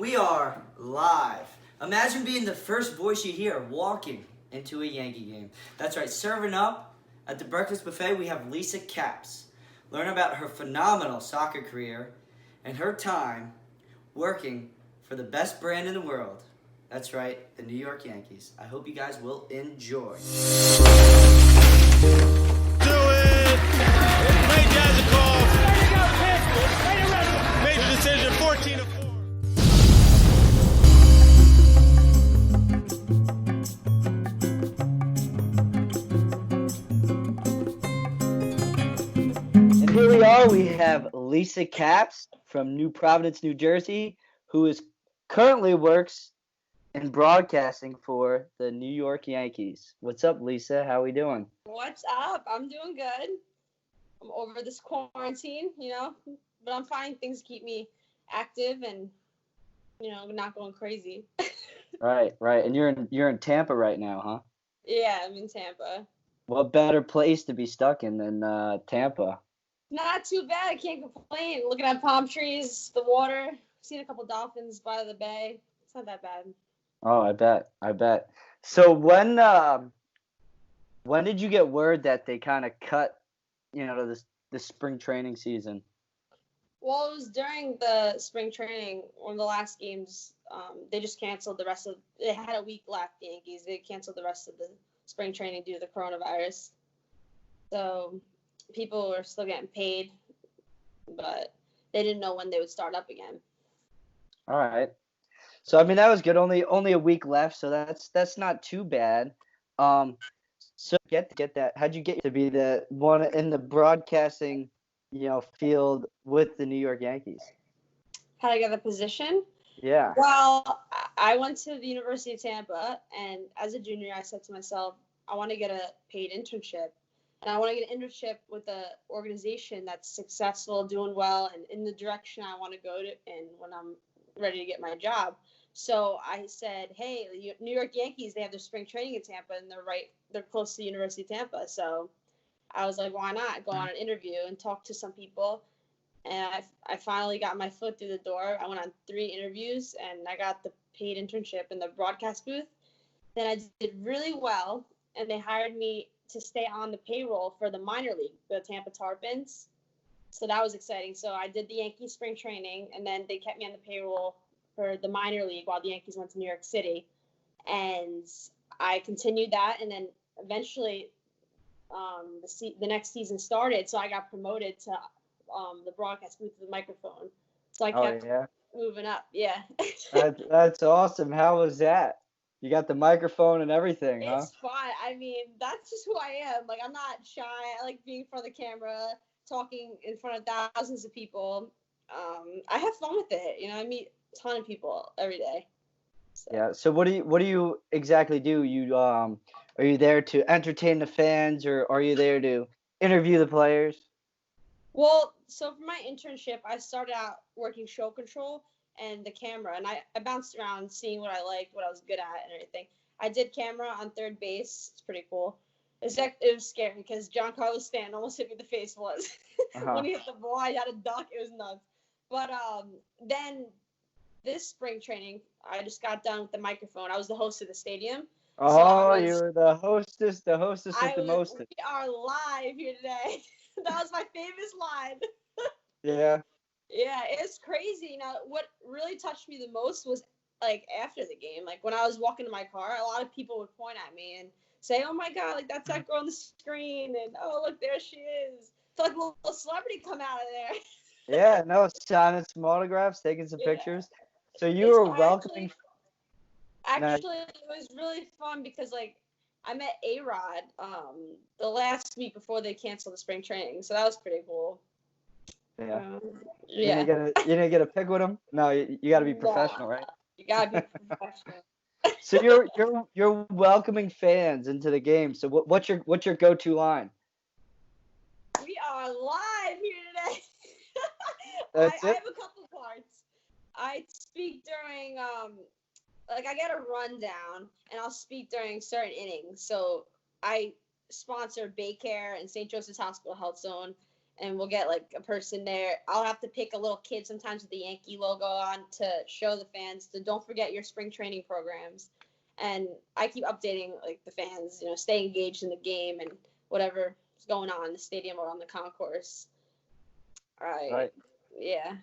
We are live. Imagine being the first voice you hear walking into a Yankee game. That's right, serving up at the breakfast buffet, we have Lisa Capps. Learn about her phenomenal soccer career and her time working for the best brand in the world. That's right, the New York Yankees. I hope you guys will enjoy. Do it! Ray Jazikov made the decision 14-4. And here we are. We have Lisa Capps from New Providence, New Jersey, who currently works in broadcasting for the New York Yankees. What's up, Lisa? How we doing? What's up? I'm doing good. I'm over this quarantine, but I'm finding things to keep me active and, not going crazy. Right. And you're in Tampa right now, huh? Yeah, I'm in Tampa. What better place to be stuck in than Tampa? Not too bad. I can't complain. Looking at palm trees, the water. Seen a couple dolphins by the bay. It's not that bad. Oh, I bet. So when did you get word that they kind of cut, the spring training season? Well, it was during the spring training, one of the last games. They just canceled the rest of. They had a week left. The Yankees. They canceled the rest of the spring training due to the coronavirus. So people were still getting paid, but they didn't know when they would start up again. All right. So I mean that was good. Only a week left, so that's not too bad. So get that. How'd you get to be the one in the broadcasting, field with the New York Yankees? How to get the position? Yeah. Well, I went to the University of Tampa, and as a junior, I said to myself, I want to get a paid internship. And I want to get an internship with an organization that's successful, doing well, and in the direction I want to go to and when I'm ready to get my job. So I said, hey, the New York Yankees, they have their spring training in Tampa, and they're close to the University of Tampa. So I was like, why not go on an interview and talk to some people? And I finally got my foot through the door. I went on 3 interviews, and I got the paid internship in the broadcast booth. Then I did really well, and they hired me to stay on the payroll for the minor league, the Tampa Tarpons. So that was exciting. So I did the Yankees spring training, and then they kept me on the payroll for the minor league while the Yankees went to New York City. And I continued that, and then eventually the next season started, so I got promoted to the broadcast booth with the microphone. So I kept moving up. Yeah. That's awesome. How was that? You got the microphone and everything, huh? It's fun. I mean, that's just who I am. Like, I'm not shy. I like being in front of the camera, talking in front of thousands of people. I have fun with it. I meet a ton of people every day. So. Yeah. So what do you exactly do? Are you there to entertain the fans, or are you there to interview the players? Well, so for my internship, I started out working show control and the camera, and I bounced around seeing what I liked, what I was good at, and everything. I did camera on third base. It's pretty cool. It was scary because John Carlos Stanton almost hit me in the face once. When he hit the ball, I had to duck. It was nuts. But then this spring training, I just got done with the microphone. I was the host of the stadium. Oh, you were the hostess with the mostest. We are live here today. That was my famous line. Yeah. Yeah, it's crazy. Now, what really touched me the most was, like, after the game. Like, when I was walking to my car, a lot of people would point at me and say, oh, my God, like, that's that girl on the screen. And, oh, look, there she is. So, like, a little celebrity come out of there. Yeah, no, signing some autographs, taking some pictures. So you were welcoming. Actually, it was really fun because, like, I met A-Rod the last week before they canceled the spring training. So that was pretty cool. Yeah. Yeah. You didn't get a pic with him? No, you got to be professional, right? You got to be professional. So you're welcoming fans into the game. So what's your go-to line? We are live here today. I have a couple parts. I speak during I get a rundown, and I'll speak during certain innings. So I sponsor Baycare and St. Joseph's Hospital Health Zone, and we'll get like a person there. I'll have to pick a little kid sometimes with the Yankee logo on to show the fans to don't forget your spring training programs. And I keep updating like the fans, stay engaged in the game and whatever is going on in the stadium or on the concourse. All right. Right. Yeah.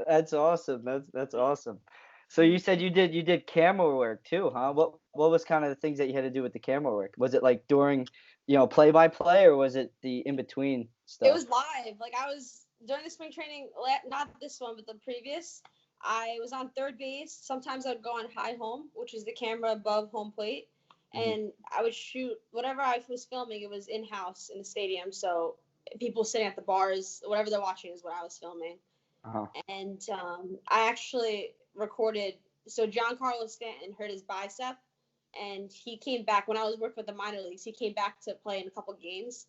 That's awesome. That's awesome. So you said you did camera work too, huh? What was kind of the things that you had to do with the camera work? Was it like during, play by play, or was it the in between It stuff? was live. Like I was during the spring training, not this one, but the previous. I was on third base. Sometimes I'd go on high home, which is the camera above home plate, Mhm. and I would shoot whatever I was filming. It was in house in the stadium, so people sitting at the bars, whatever they're watching is what I was filming. Uh-huh. And I actually recorded. So John Carlos Stanton hurt his bicep, and he came back when I was working with the minor leagues. He came back to play in a couple games,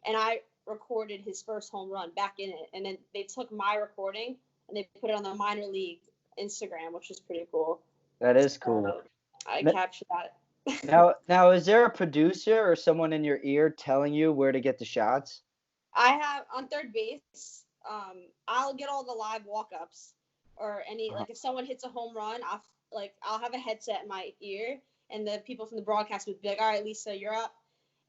and I recorded his first home run back in it. And then they took my recording and they put it on the minor league Instagram, which is pretty cool. That is cool. So I N- captured that. Now, is there a producer or someone in your ear telling you where to get the shots? I have on third base. I'll get all the live walk-ups or any Uh-huh. like if someone hits a home run, I'll have a headset in my ear, and the people from the broadcast would be like, "All right, Lisa, you're up,"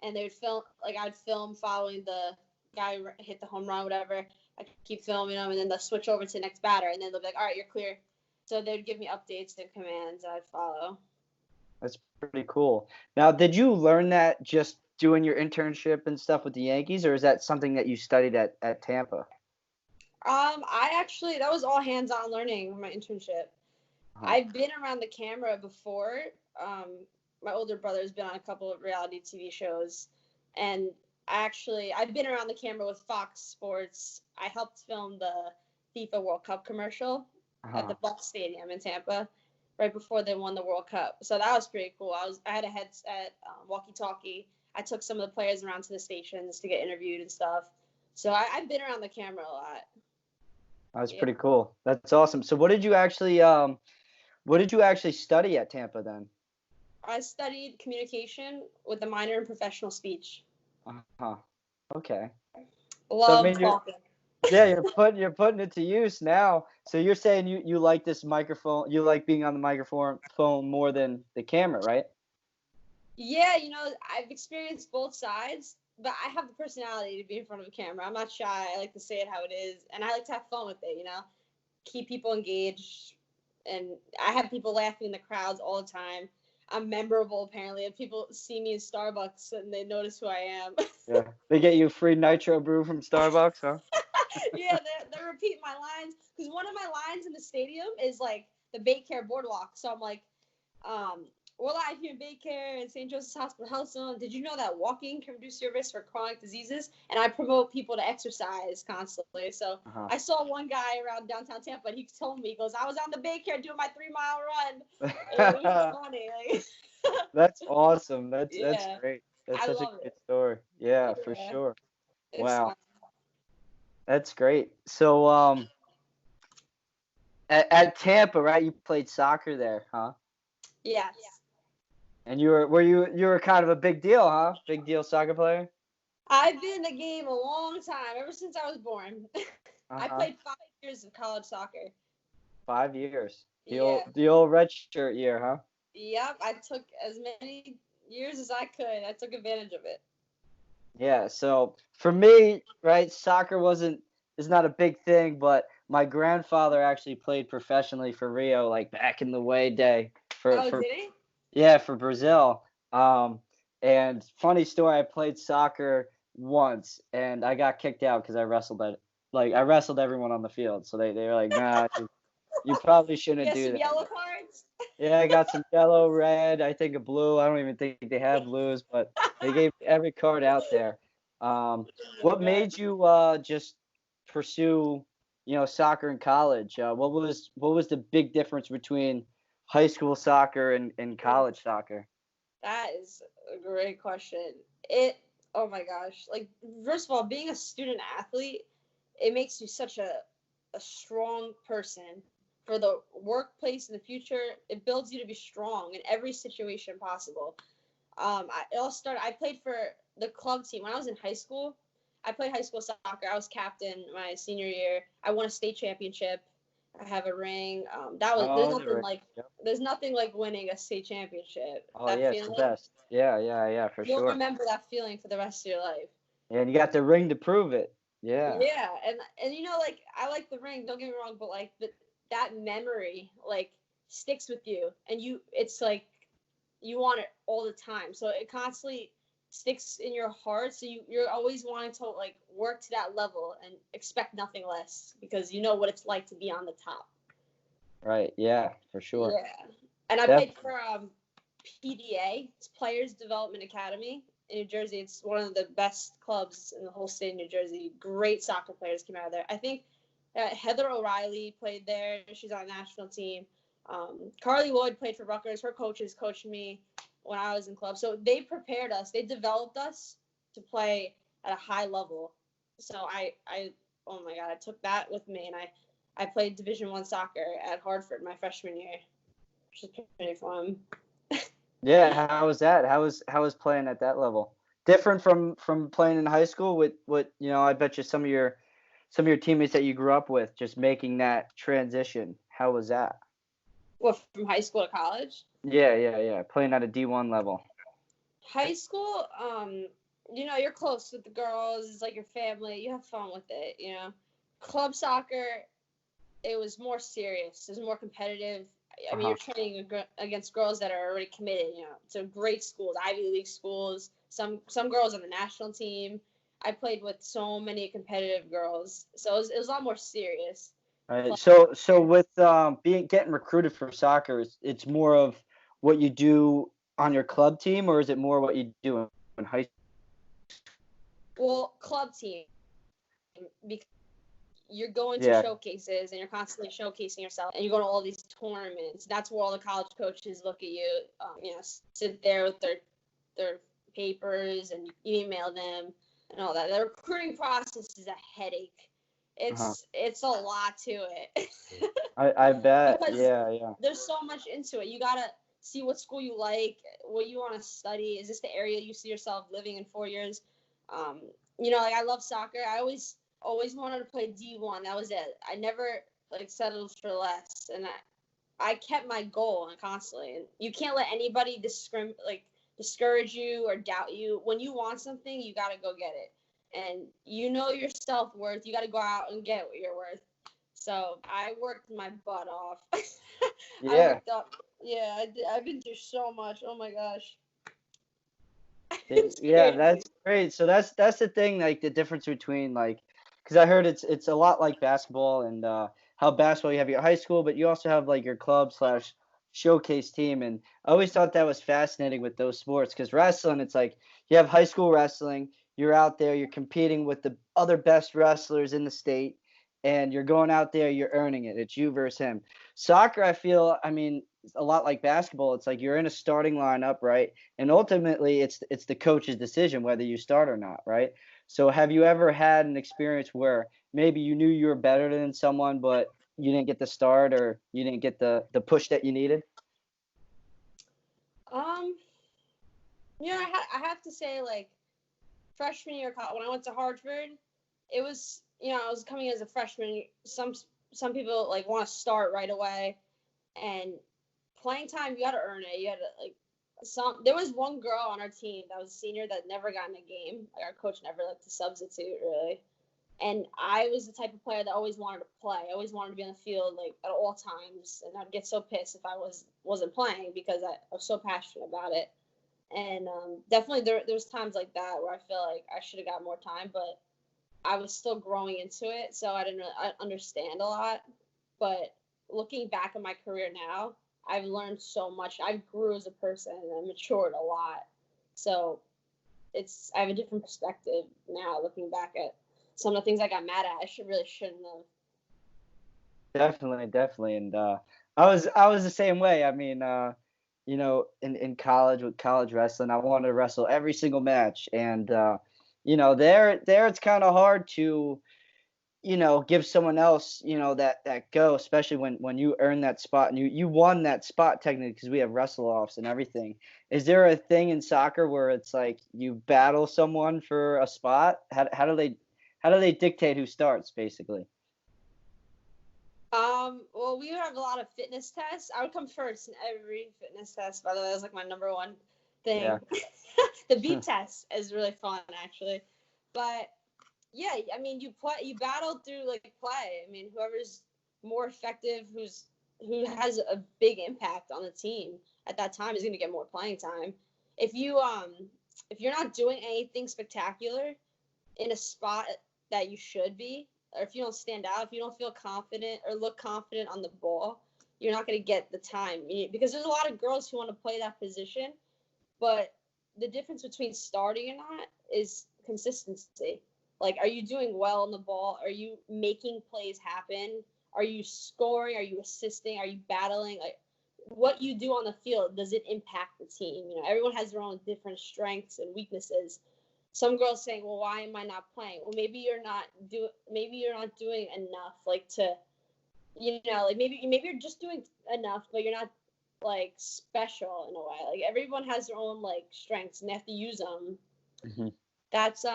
and they would film like I'd film following the guy who hit the home run, whatever. I keep filming them, and then they'll switch over to the next batter, and then they'll be like, "All right, you're clear." So they'd give me updates and commands that I'd follow. That's pretty cool. Now, did you learn that just doing your internship and stuff with the Yankees, or is that something that you studied at Tampa? I actually that was all hands-on learning for my internship. Uh-huh. I've been around the camera before. My older brother's been on a couple of reality TV shows, and I've been around the camera with Fox Sports. I helped film the FIFA World Cup commercial at Uh-huh. the Bucks Stadium in Tampa, right before they won the World Cup. So that was pretty cool. I had a headset, walkie-talkie. I took some of the players around to the stations to get interviewed and stuff. So I've been around the camera a lot. That's Yeah. pretty cool. That's awesome. So what did you actually study at Tampa then? I studied communication with a minor in professional speech. Uh-huh. Okay. So I Love mean talking. you're putting it to use now. So you're saying you like this microphone, you like being on the microphone phone more than the camera, right? Yeah, I've experienced both sides, but I have the personality to be in front of a camera. I'm not shy. I like to say it how it is, and I like to have fun with it. Keep people engaged. And I have people laughing in the crowds all the time. I'm memorable, apparently. If people see me in Starbucks and they notice who I am. Yeah. They get you free nitro brew from Starbucks, huh? Yeah, they repeat my lines. Because one of my lines in the stadium is like the Baycare Boardwalk. So I'm like, we're live here in Baycare and St. Joseph's Hospital Health Zone. Did you know that walking can reduce your risk for chronic diseases? And I promote people to exercise constantly. So Uh-huh. I saw one guy around downtown Tampa, and he told me, he goes, I was on the Baycare doing my 3 mile run. And it was just funny. Like, That's awesome. That's yeah, great. That's I such a love great it. story. Yeah, for Yeah, sure. it's Wow, fun. that's great. So at Tampa, right? You played soccer there, huh? Yes. And you were kind of a big deal, huh? Big deal soccer player. I've been in the game a long time, ever since I was born. I Uh-huh. played 5 years of college soccer. 5 years. The old Yeah. the old red shirt year, huh? Yep. I took as many years as I could. I took advantage of it. Yeah. So for me, right, soccer wasn't is not a big thing, but my grandfather actually played professionally for Rio, like back in the way day for Oh, for did he? Yeah, for Brazil. Um, and funny story, I played soccer once and I got kicked out because I wrestled everyone on the field. So they were like, nah, you probably shouldn't Get do some that. yellow cards? Yeah, I got some yellow, red, I think a blue. I don't even think they have blues, but they gave me every card out there. Um, Oh my what God. made you just pursue, soccer in college? What was the big difference between high school soccer and college soccer? That is a great question. It, oh my gosh. Like, first of all, being a student athlete, it makes you such a strong person for the workplace in the future. It builds you to be strong in every situation possible. It all started, I played for the club team when I was in high school. I played high school soccer. I was captain my senior year. I won a state championship. I have a ring. Oh, you're right. Yep. There's nothing like winning a state championship. Oh That yeah, it's the feeling, best. Yeah, yeah, yeah, for you'll sure. remember that feeling for the rest of your life. And you got the ring to prove it. Yeah. Yeah, and like I like the ring. Don't get me wrong, but like that memory like sticks with you, and it's like you want it all the time. So it constantly sticks in your heart. So you're always wanting to like work to that level and expect nothing less because you know what it's like to be on the top. Right. Yeah, for sure. Yeah. And I played Definitely. for PDA, it's Players Development Academy in New Jersey. It's one of the best clubs in the whole state of New Jersey. Great soccer players came out of there. I think Heather O'Reilly played there. She's on the national team. Carly Lloyd played for Rutgers. Her coaches coached me when I was in club. So they prepared us. They developed us to play at a high level. So oh my God, I took that with me, and I played Division I soccer at Hartford my freshman year, which is pretty fun. Yeah, how was that? How was playing at that level? Different from playing in high school with what, I bet you some of your teammates that you grew up with just making that transition. How was that? What, from high school to college? Yeah, yeah, yeah. Playing at a D1 level. High school, you're close with the girls. It's like your family. You have fun with it. Club soccer, it was more serious. It was more competitive. I mean, Uh-huh. you're training against girls that are already committed, to great schools, Ivy League schools. Some girls on the national team. I played with so many competitive girls, so it was a lot more serious. Right. Club. So with being getting recruited for soccer, it's more of what you do on your club team, or is it more what you do in high Well, club team, because you're going to Yeah. showcases and you're constantly showcasing yourself, and you go to all these tournaments. That's where all the college coaches look at you. Sit there with their papers and you email them and all that. The recruiting process is a headache. Uh-huh. It's a lot to it I bet. because Yeah, yeah. there's so much into it. You gotta see what school you like, what you want to study. Is this the area you see yourself living in 4 years? Um, like I love soccer. I always wanted to play D1. That was it. I never like settled for less, and I kept my goal and constantly. And you can't let anybody discourage you or doubt you. When you want something, you gotta go get it, and your self-worth. You gotta go out and get what you're worth. So I worked my butt off. I Yeah. worked up. Yeah, I did. I've been through so much. Oh my gosh. It's Yeah, crazy. that's great. So that's the thing, like the difference between like, because I heard it's a lot like basketball and how basketball you have your high school, but you also have like your club slash showcase team, and I always thought that was fascinating with those sports because wrestling, it's like you have high school wrestling, you're out there, you're competing with the other best wrestlers in the state, and you're going out there, you're earning it. It's you versus him. Soccer, I feel, I mean, it's a lot like basketball. It's like you're in a starting lineup, right? And ultimately it's the coach's decision whether you start or not, right? So have you ever had an experience where maybe you knew you were better than someone but you didn't get the start or you didn't get the push that you needed? Um, I have to say, like, freshman year when I went to Hartford, it was, I was coming as a freshman. Some people like want to start right away, and playing time, you got to earn it. You had to like there was one girl on our team that was a senior that never got in a game. Like, our coach never liked to substitute really. And I was the type of player that always wanted to play. I always wanted to be on the field like at all times, and I'd get so pissed if I wasn't playing because I was so passionate about it. And definitely there's times like that where I feel like I should have got more time, but I was still growing into it, so I didn't really understand a lot. But looking back at my career now, I've learned so much. I grew as a person and I matured a lot. So I have a different perspective now looking back at some of the things I got mad at. Shouldn't have. Definitely, definitely. And I was the same way. I mean, in college with college wrestling, I wanted to wrestle every single match. And there it's kind of hard to give someone else, that go, especially when you earn that spot and you won that spot technically because we have wrestle offs and everything. Is there a thing in soccer where it's like you battle someone for a spot? How do they dictate who starts basically? Well, we would have a lot of fitness tests. I would come first in every fitness test. By the way, that was like my number one Yeah. thing. The beep test is really fun, actually. But yeah, I mean, you battle through like play. I mean, whoever's more effective, who has a big impact on the team at that time is going to get more playing time. If you're not doing anything spectacular in a spot that you should be, or if you don't stand out, if you don't feel confident or look confident on the ball, you're not going to get the time. Because there's a lot of girls who want to play that position, but the difference between starting and not is consistency. Like, are you doing well on the ball? Are you making plays happen? Are you scoring? Are you assisting? Are you battling? Like, what you do on the field, does it impact the team? Everyone has their own different strengths and weaknesses. Some girls saying, "Well, why am I not playing?" Well, maybe you're not doing enough, like to, like maybe you're just doing enough, but you're not like special in a way. Like everyone has their own like strengths and they have to use them. Hmm. That's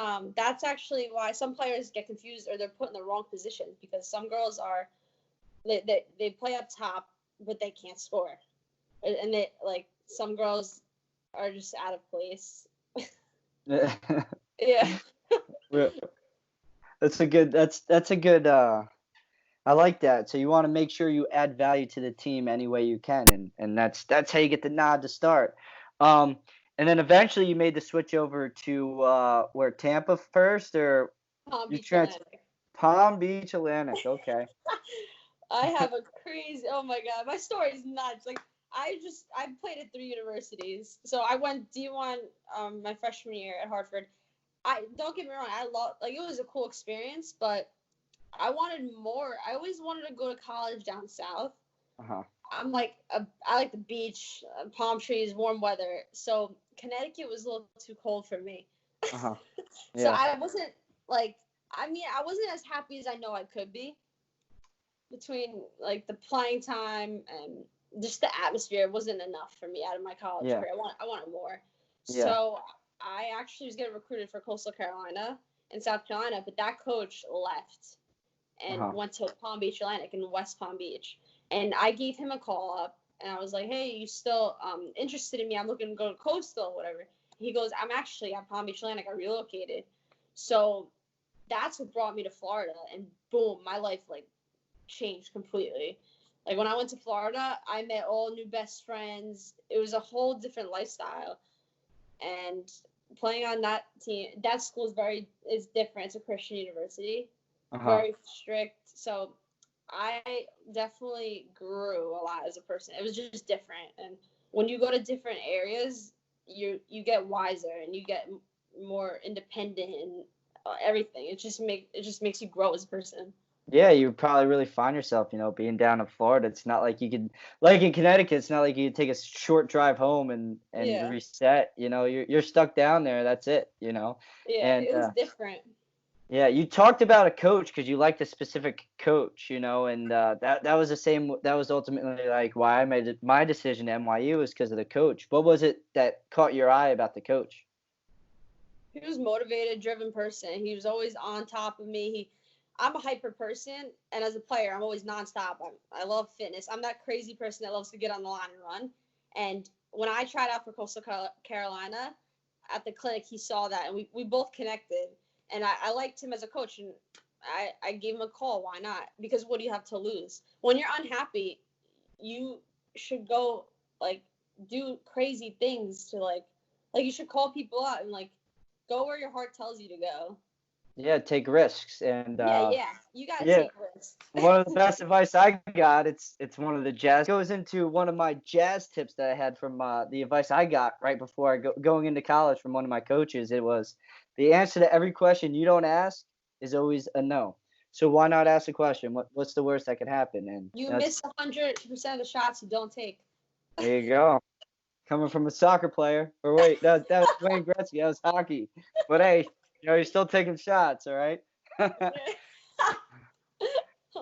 actually why some players get confused or they're put in the wrong positions because some girls are they play up top but they can't score, and they like some girls are just out of place. Yeah. That's a good I like that. So you want to make sure you add value to the team any way you can, and that's how you get the nod to start. Um, and then eventually you made the switch over to where Tampa first, or Palm you Beach trans Atlantic. Palm Beach Atlantic. Okay. I have a crazy. Oh my god, my story is nuts. Like I played at 3 universities. So I went D1 my freshman year at Hartford. I don't get me wrong. I love like it was a cool experience, but I wanted more. I always wanted to go to college down south. Uh-huh. I like the beach, palm trees, warm weather. So Connecticut was a little too cold for me. Uh-huh. So Yeah. I wasn't like. I mean, I wasn't as happy as I know I could be between like the playing time and just the atmosphere. It wasn't enough for me out of my college Yeah. career. I wanted more. Yeah. So I actually was getting recruited for Coastal Carolina and South Carolina, but that coach left and Uh-huh. went to Palm Beach Atlantic in West Palm Beach. And I gave him a call up and I was like, "Hey, you still interested in me? I'm looking to go to Coastal, whatever." He goes, "I'm actually at Palm Beach Atlantic. I relocated." So that's what brought me to Florida, and boom, my life like changed completely. Like when I went to Florida, I met all new best friends. It was a whole different lifestyle. And playing on that team, that school is different. It's a Christian university, Uh-huh. very strict. So I definitely grew a lot as a person. It was just different. And when you go to different areas, you get wiser and you get more independent and everything. It just makes you grow as a person. Yeah, you would probably really find yourself, being down in Florida. It's not like you could, like in Connecticut, it's not like you could take a short drive home and Yeah. reset. You're stuck down there. That's it. Yeah, And it was different. yeah, you talked about a coach because you liked a specific coach, and that was the same. That was ultimately like why I made my decision to NYU was because of the coach. What was it that caught your eye about the coach? He was motivated, driven person. He was always on top of me. I'm a hyper person, and as a player, I'm always nonstop. I love fitness. I'm that crazy person that loves to get on the line and run. And when I tried out for Coastal Carolina at the clinic, he saw that, and we both connected. And I liked him as a coach, and I gave him a call. Why not? Because what do you have to lose? When you're unhappy, you should go like do crazy things to like you should call people up and like go where your heart tells you to go. Yeah, take risks and Yeah, you gotta yeah. take risks. One of the best advice I got, it's one of the jazz goes into one of my jazz tips that I had from the advice I got right before going into college from one of my coaches. It was the answer to every question you don't ask is always a no. So why not ask a question? What's the worst that could happen? And You that's miss 100% of the shots you don't take. there you go. Coming from a soccer player, or wait, that was Wayne Gretzky. That was hockey. But hey, you're still taking shots, all right?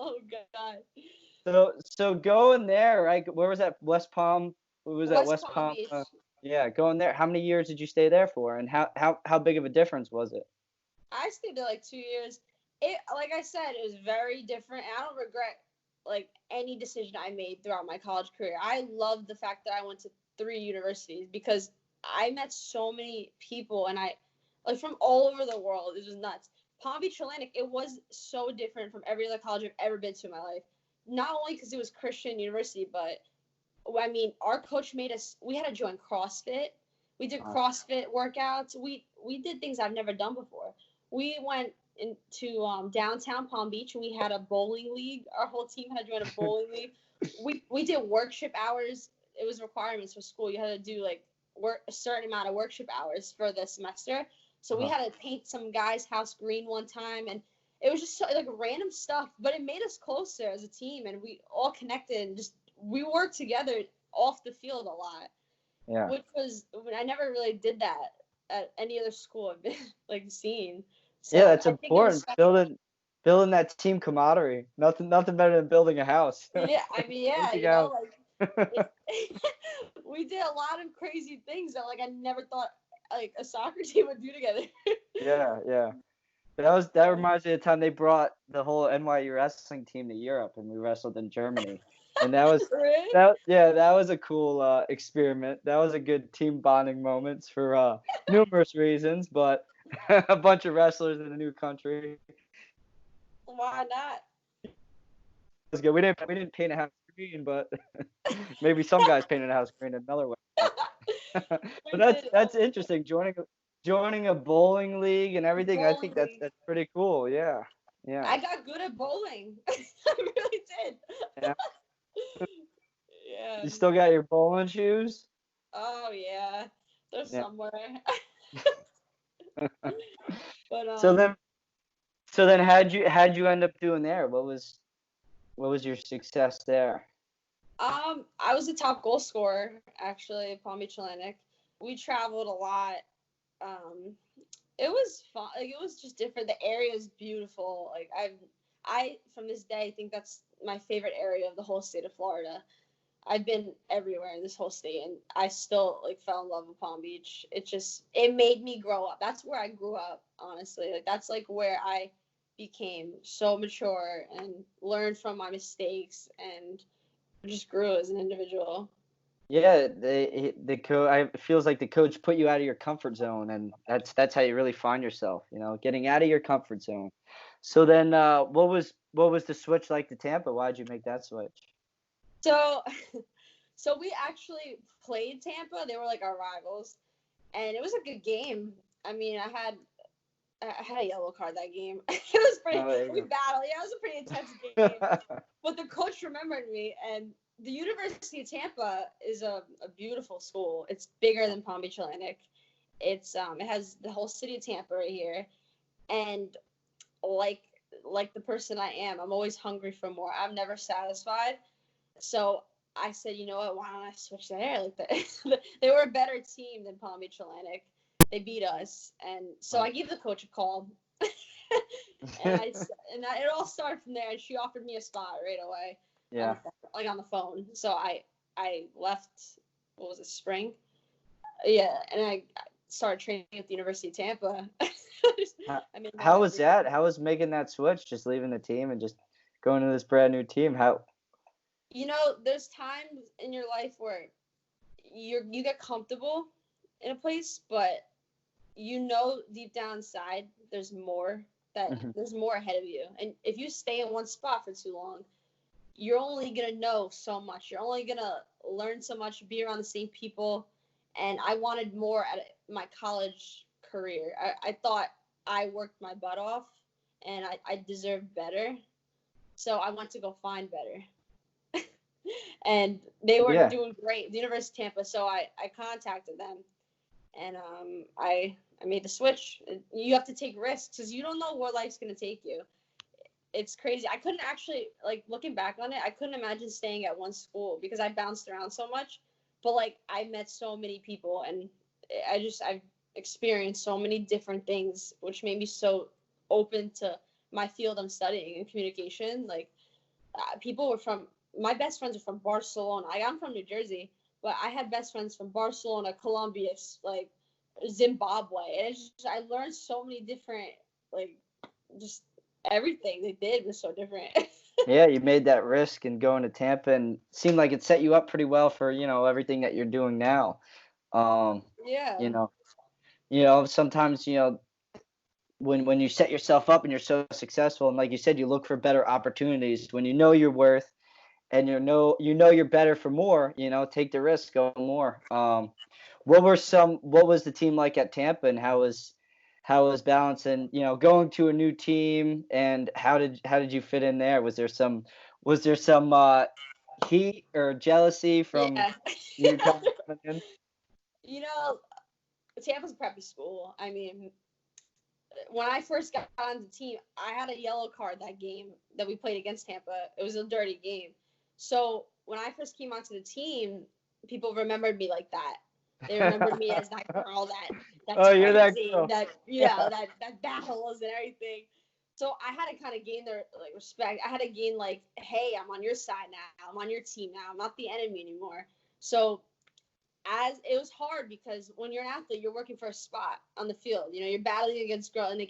Oh God. So going there, right? Where was that? West Palm. What was that? West West Palm Palm. Beach. Yeah, going there. How many years did you stay there for, and how big of a difference was it? I stayed there like 2 years. It, like I said, it was very different. And I don't regret like any decision I made throughout my college career. I love the fact that I went to 3 universities because I met so many people and I like from all over the world. It was nuts. Palm Beach Atlantic, it was so different from every other college I've ever been to in my life. Not only because it was Christian university, but I mean, our coach made us. We had to join CrossFit. We did CrossFit workouts. We did things I've never done before. We went into downtown Palm Beach and we had a bowling league. Our whole team had to join a bowling league. We did workshop hours. It was requirements for school. You had to do like work a certain amount of workshop hours for the semester. So we had to paint some guy's house green one time, and it was just so, like random stuff. But it made us closer as a team, and we all connected and just we worked together off the field a lot, Yeah. which was I never really did that at any other school I've been like seen. Yeah, So that's I think it was important. special. Building that team camaraderie. Nothing better than building a house. Yeah, I mean, yeah, Painting you know, out. like we did a lot of crazy things that like I never thought like a soccer team would do together. Yeah. That reminds me of the time they brought the whole NYU wrestling team to Europe and we wrestled in Germany. And Really? that was a cool experiment. That was a good team bonding moments for numerous reasons, but a bunch of wrestlers in a new country. Why not? It was good. We didn't paint a house green, but maybe some guys painted a house green another way. But We that's did. that's Oh my interesting. Joining a bowling league and God. everything. I think Bowling that's league. that's pretty cool. Yeah. Yeah. I got good at bowling. I really did. Yeah. Yeah. You still got your bowling shoes? Oh yeah. They're Yeah. somewhere. But So then how'd you end up doing there? What was your success there? I was the top goal scorer actually at Palm Beach Atlantic. We traveled a lot. Um, it was fun. Like it was just different. The area is beautiful. Like I from this day think that's my favorite area of the whole state of Florida. I've been everywhere in this whole state, and I still like fell in love with Palm Beach. It made me grow up. That's where I grew up, honestly. Like that's like where I became so mature and learned from my mistakes and just grew as an individual. Yeah, the coach. It feels like the coach put you out of your comfort zone, and that's how you really find yourself. Getting out of your comfort zone. So then, what was the switch like to Tampa? Why'd you make that switch? So, so we actually played Tampa. They were like our rivals, and it was a good game. I mean, I had a yellow card that game. It was pretty. Oh, there We you battled. Yeah, it was a pretty intense go. game. But the coach remembered me, and the University of Tampa is a beautiful school. It's bigger than Palm Beach Atlantic. It has the whole city of Tampa right here, and like like the person I am, I'm always hungry for more. I'm never satisfied. So I said, you know what? Why don't I switch there? Like they were a better team than Palm Beach Atlantic. They beat us, and so I gave the coach a call, and it all started from there. And she offered me a spot right away, Yeah. on the phone. So I left. What was it? Spring. Yeah, and I started training at the University of Tampa. How, I made my how way was every day. that? How was making that switch? Just leaving the team and just going to this brand new team? How? You know, there's times in your life where you get comfortable in a place, but you know deep down inside there's more ahead of you. And if you stay in one spot for too long, you're only gonna know so much. You're only gonna learn so much, be around the same people. And I wanted more at my college career. I thought I worked my butt off and I deserved better. So I went to go find better. And they were Yeah. doing great, the University of Tampa. So I contacted them, and I made the switch. You have to take risks because you don't know where life's gonna take you. It's crazy. I couldn't actually, like, looking back on it, I couldn't imagine staying at one school because I bounced around so much. But like I met so many people, and I've experienced so many different things, which made me so open to my field I'm studying in communication. Like people were from my best friends are from Barcelona. I'm from New Jersey, but I had best friends from Barcelona, Colombia, like Zimbabwe, and I learned so many different like just everything they did was so different. Yeah, you made that risk and going to Tampa, and seemed like it set you up pretty well for everything that you're doing now. Um, Yeah. you know, sometimes when you set yourself up and you're so successful, and like you said, you look for better opportunities when you know your worth and you know you're better for more. Take the risk, go more. What was the team like at Tampa, and how was balancing going to a new team, and how did you fit in there? Was there some heat or jealousy from Yeah. you coming in? You know, Tampa's a preppy school. I mean, when I first got on the team, I had a yellow card that game that we played against Tampa. It was a dirty game. So when I first came onto the team, people remembered me like that. They remembered me as that girl that's Oh, you're that crazy, girl. that that battles and everything. So I had to kind of gain their like respect. I had to gain like, hey, I'm on your side now. I'm on your team now. I'm not the enemy anymore. So as it was hard because when you're an athlete, you're working for a spot on the field. You're battling against girls, and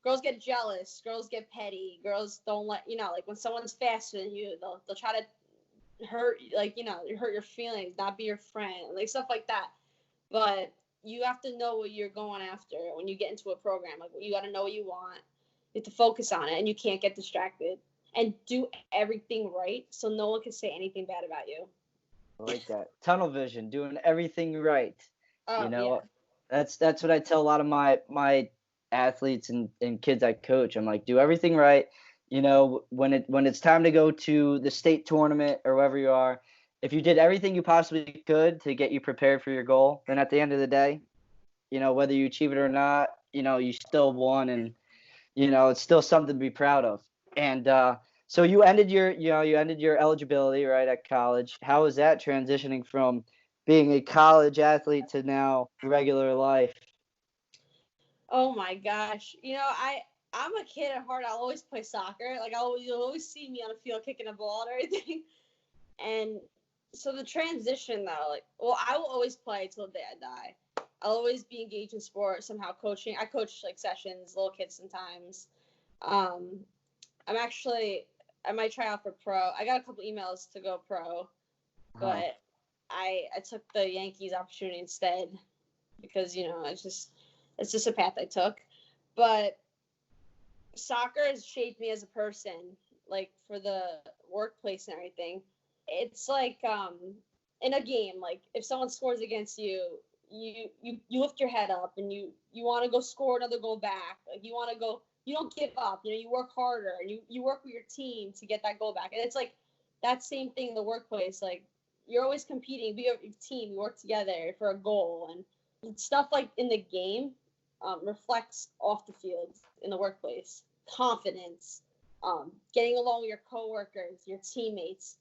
girls get jealous, girls get petty, girls don't let like when someone's faster than you, they'll try to hurt hurt your feelings, not be your friend, like stuff like that. But you have to know what you're going after when you get into a program. Like you got to know what you want. You have to focus on it, and you can't get distracted. And do everything right, so no one can say anything bad about you. I like that. Tunnel vision, doing everything right. You Oh yeah. know, that's what I tell a lot of my athletes and kids I coach. I'm like, do everything right. When it's time to go to the state tournament or wherever you are, if you did everything you possibly could to get you prepared for your goal, then at the end of the day, whether you achieve it or not, you still won, and it's still something to be proud of. And so you ended your eligibility right at college. How was that transitioning from being a college athlete to now regular life? Oh my gosh. I'm a kid at heart. I'll always play soccer. Like you'll always see me on the field kicking a ball and everything. And so the transition though, like I will always play till the day I die. I'll always be engaged in sport, somehow coaching. I coach like sessions, little kids sometimes. Um I might try out for pro. I got a couple emails to go pro, Uh-huh. but I took the Yankees opportunity instead because it's just a path I took. But soccer has shaped me as a person, like for the workplace and everything. It's like in a game, like if someone scores against you, you lift your head up and you want to go score another goal back. Like you want to go, you don't give up. You work harder and you work with your team to get that goal back. And it's like that same thing in the workplace. Like you're always competing, be a team, you work together for a goal, and stuff like in the game reflects off the field in the workplace. Confidence, getting along with your coworkers, your teammates,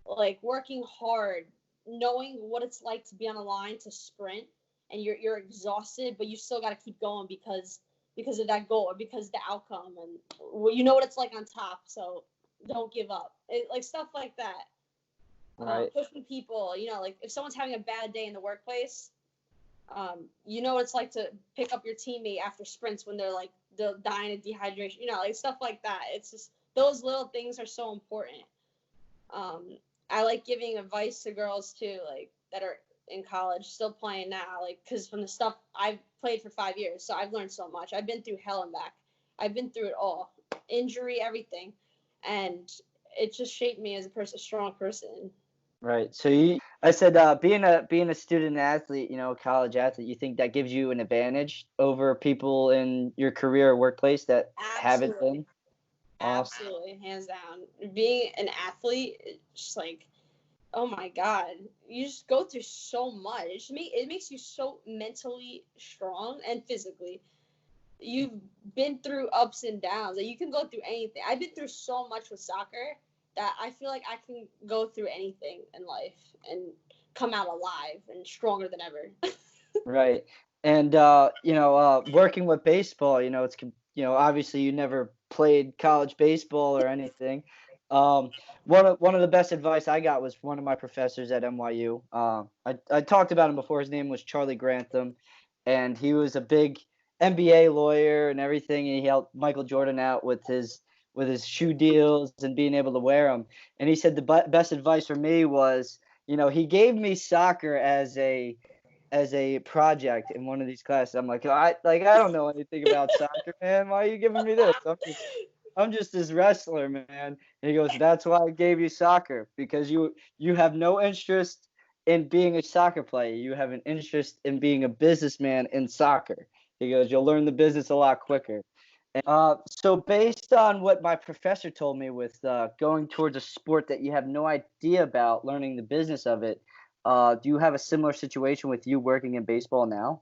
like working hard, knowing what it's like to be on a line to sprint, and you're exhausted, but you still got to keep going because of that goal or because of the outcome, and you know what it's like on top, so don't give up. Like stuff like that. Right. Pushing people, like if someone's having a bad day in the workplace, you know what it's like to pick up your teammate after sprints when they're dying of dehydration, like stuff like that. It's just those little things are so important. I like giving advice to girls too, like that are in college, still playing now, like because from the stuff I've played for 5 years, so I've learned so much. I've been through hell and back. I've been through it all, injury, everything, and it just shaped me as a strong person. Right. So I said, being a student athlete, college athlete, you think that gives you an advantage over people in your career or workplace that haven't Absolutely. been? Awesome. Absolutely, hands down. Being an athlete, it's just like, oh my god, you just go through so much. It makes you so mentally strong and physically. You've been through ups and downs. Like you can go through anything. I've been through so much with soccer that I feel like I can go through anything in life and come out alive and stronger than ever. Right. And working with baseball, obviously you never played college baseball or anything. One of the best advice I got was one of my professors at NYU. I talked about him before. His name was Charlie Grantham, and he was a big NBA lawyer and everything. And he helped Michael Jordan out with his shoe deals and being able to wear them. And he said the best advice for me was, he gave me soccer as a project in one of these classes. I'm like, I don't know anything about soccer, man. Why are you giving me this? I'm just this wrestler, man. And he goes, that's why I gave you soccer, because you have no interest in being a soccer player. You have an interest in being a businessman in soccer. He goes, you'll learn the business a lot quicker. So based on what my professor told me with going towards a sport that you have no idea about, learning the business of it, do you have a similar situation with you working in baseball now?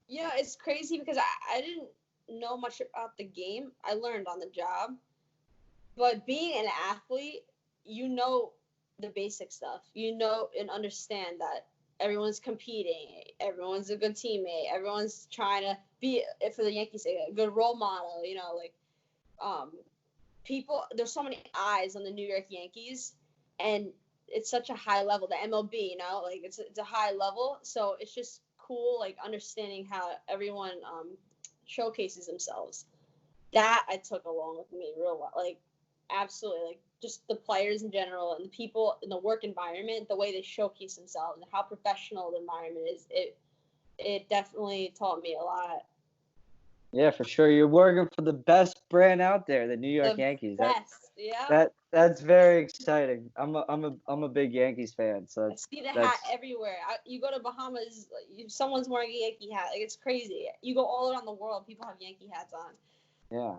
Yeah, it's crazy because I didn't know much about the game. I learned on the job. But being an athlete, you know the basic stuff. You know and understand that everyone's competing, everyone's a good teammate, everyone's trying to be, for the Yankees, a good role model. Um, people. There's so many eyes on the New York Yankees, and it's such a high level. The MLB, like it's a high level, so it's just cool, like understanding how everyone showcases themselves. That I took along with me real well, like absolutely, like just the players in general and the people in the work environment, the way they showcase themselves and how professional the environment is. It definitely taught me a lot. Yeah, for sure. You're working for the best brand out there, the New York The Yankees. best, yeah. That's very exciting. I'm a big Yankees fan, so I see the hat that's everywhere. You go to Bahamas, if someone's wearing a Yankee hat, like it's crazy. You go all around the world, people have Yankee hats on. yeah.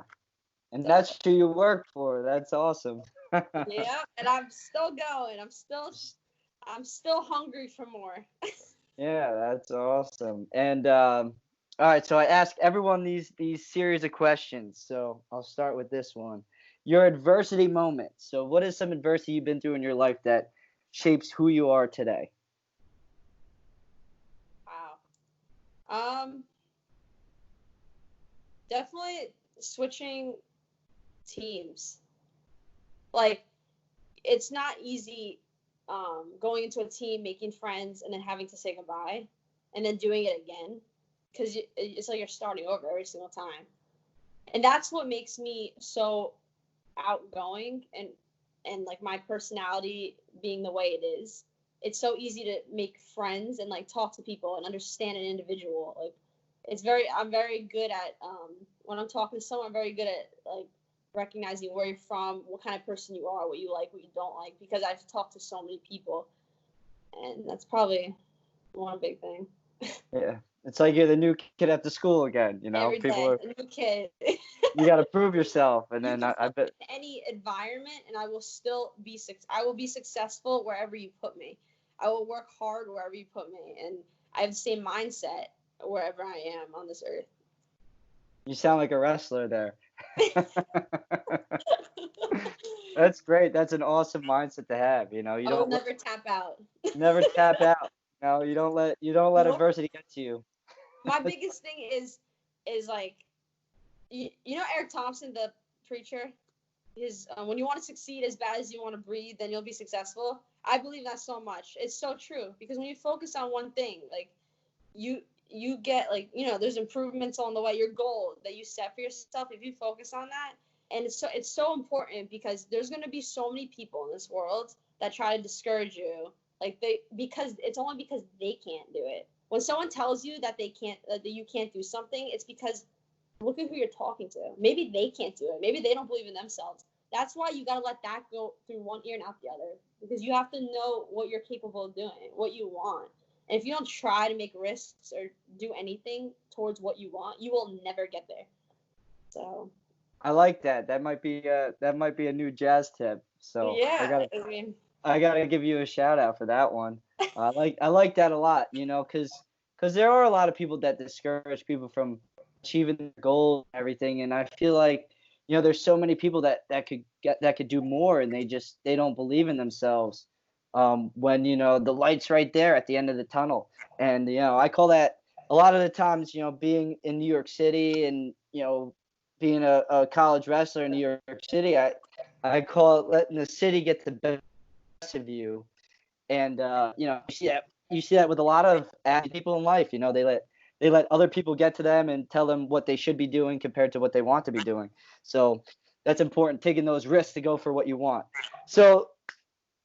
And So that's who you work for. That's awesome. yeah, and I'm still going. I'm still hungry for more. Yeah, that's awesome. And all right, so I ask everyone these series of questions. So I'll start with this one. Your adversity moment. So what is some adversity you've been through in your life that shapes who you are today? Wow. Definitely switching teams. Like it's not easy going into a team, making friends, and then having to say goodbye, and then doing it again, because it's like you're starting over every single time. And that's what makes me so outgoing and like my personality being the way it is. It's so easy to make friends and like talk to people and understand an individual. Like I'm very good at when I'm talking to someone, I'm very good at like recognizing where you're from, what kind of person you are, what you like, what you don't like, because I've talked to so many people, and that's probably one big thing. Yeah. It's like you're the new kid at the school again, Every People day, are a new kid. you got to prove yourself, and You then can I put me bet. in any environment, and I will still be I will be successful wherever you put me. I will work hard wherever you put me, and I have the same mindset wherever I am on this earth. You sound like a wrestler there. That's great. That's an awesome mindset to have. You I will don't never tap out. never tap out. You don't let Nope. adversity get to you. My biggest thing is like you know Eric Thompson, the preacher. His when you want to succeed as bad as you want to breathe, then you'll be successful. I believe that so much. It's so true because when you focus on one thing, like you you get like there's improvements on the way. Your goal that you set for yourself, if you focus on that, and it's so important because there's gonna be so many people in this world that try to discourage you, like because it's only because they can't do it. When someone tells you that they can't that you can't do something, it's because look at who you're talking to. Maybe they can't do it. Maybe they don't believe in themselves. That's why you gotta let that go through one ear and out the other. Because you have to know what you're capable of doing, what you want. And if you don't try to make risks or do anything towards what you want, you will never get there. So I like that. That might be a new jazz tip. So I yeah, gotta I mean, I gotta give you a shout out for that one. I like that a lot. Because there are a lot of people that discourage people from achieving their goals and everything, and I feel like there's so many people that could do more, and they don't believe in themselves. When the light's right there at the end of the tunnel, and I call that a lot of the times, being in New York City and being a college wrestler in New York City. I call it letting the city get the best of you. And you see that with a lot of people in life. They let other people get to them and tell them what they should be doing compared to what they want to be doing. So that's important, taking those risks to go for what you want. So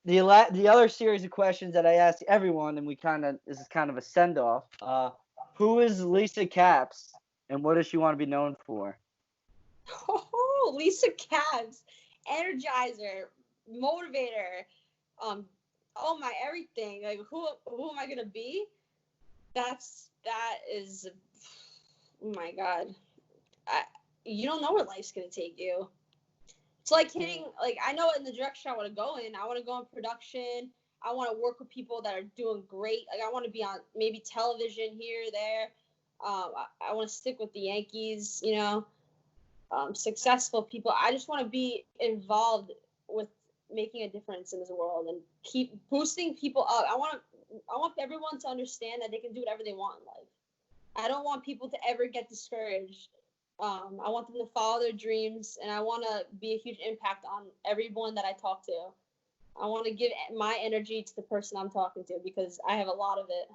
the other series of questions that I ask everyone, and this is kind of a send off. Who is Lisa Caps, and what does she want to be known for? Oh, Lisa Cabs, energizer, motivator, oh my everything. Like who am I gonna be? That is, oh my God. You don't know where life's gonna take you. It's like hitting, like I know in the direction I want to go in. I want to go in production. I want to work with people that are doing great. Like I want to be on maybe television here, there. I want to stick with the Yankees. Successful people. I just want to be involved with making a difference in this world and keep boosting people up. I want everyone to understand that they can do whatever they want in life. I don't want people to ever get discouraged. I want them to follow their dreams, and I want to be a huge impact on everyone that I talk to. I want to give my energy to the person I'm talking to because I have a lot of it.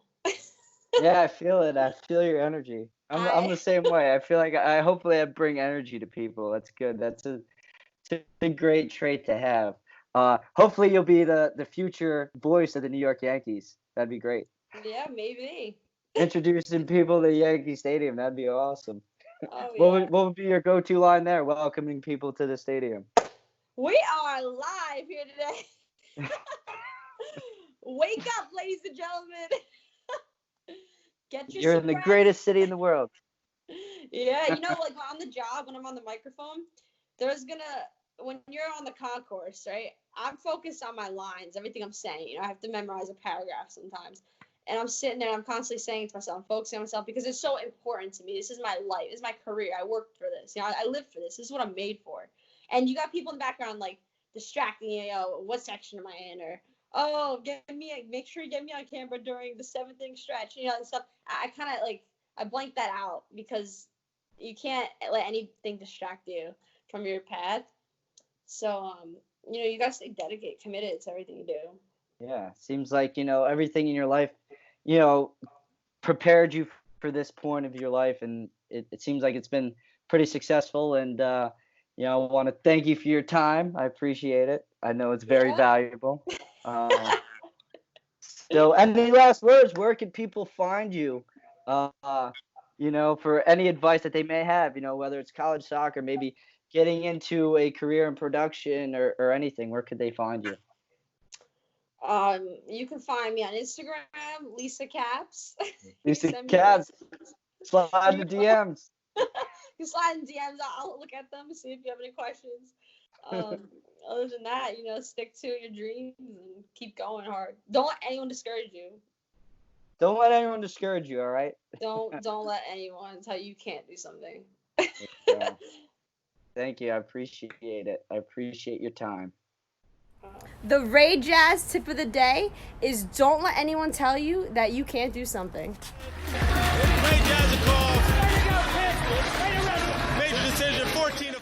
Yeah, I feel it. I feel your energy. I'm the same way. I feel like hopefully I bring energy to people. That's good. It's a great trait to have. Hopefully you'll be the future voice of the New York Yankees. That'd be great. Yeah, maybe. Introducing people to Yankee Stadium. That'd be awesome. Oh, What would be your go-to line there, welcoming people to the stadium? We are live here today. Wake up, ladies and gentlemen. Get your You're in the greatest city in the world. Yeah, like on the job when I'm on the microphone, when you're on the concourse, right? I'm focused on my lines, everything I'm saying. I have to memorize a paragraph sometimes. And I'm sitting there and I'm constantly saying to myself, I'm focusing on myself because it's so important to me. This is my life. This is my career. I worked for this. I live for this. This is what I'm made for. And you got people in the background like distracting you, what section am I in? Or, make sure you get me on camera during the 7th inning stretch, and stuff. I kind of I blank that out because you can't let anything distract you from your path. So, you got to stay dedicated, committed to everything you do. Yeah, seems like, everything in your life, prepared you for this point of your life, and it seems like it's been pretty successful. And I want to thank you for your time. I appreciate it. I know it's very valuable. So, any last words? Where can people find you? For any advice that they may have, whether it's college soccer, maybe getting into a career in production or anything. Where could they find you? You can find me on Instagram, Lisa Caps. Lisa Caps. Slide the DMs. You slide in DMs. I'll look at them and see if you have any questions. Other than that, stick to your dreams and keep going hard. Don't let anyone discourage you. Don't let anyone discourage you. All right. Don't let anyone tell you can't do something. Yeah. Thank you. I appreciate it. I appreciate your time. The Ray Jazz tip of the day is don't let anyone tell you that you can't do something. Ray Jazz a call. Major decision, 14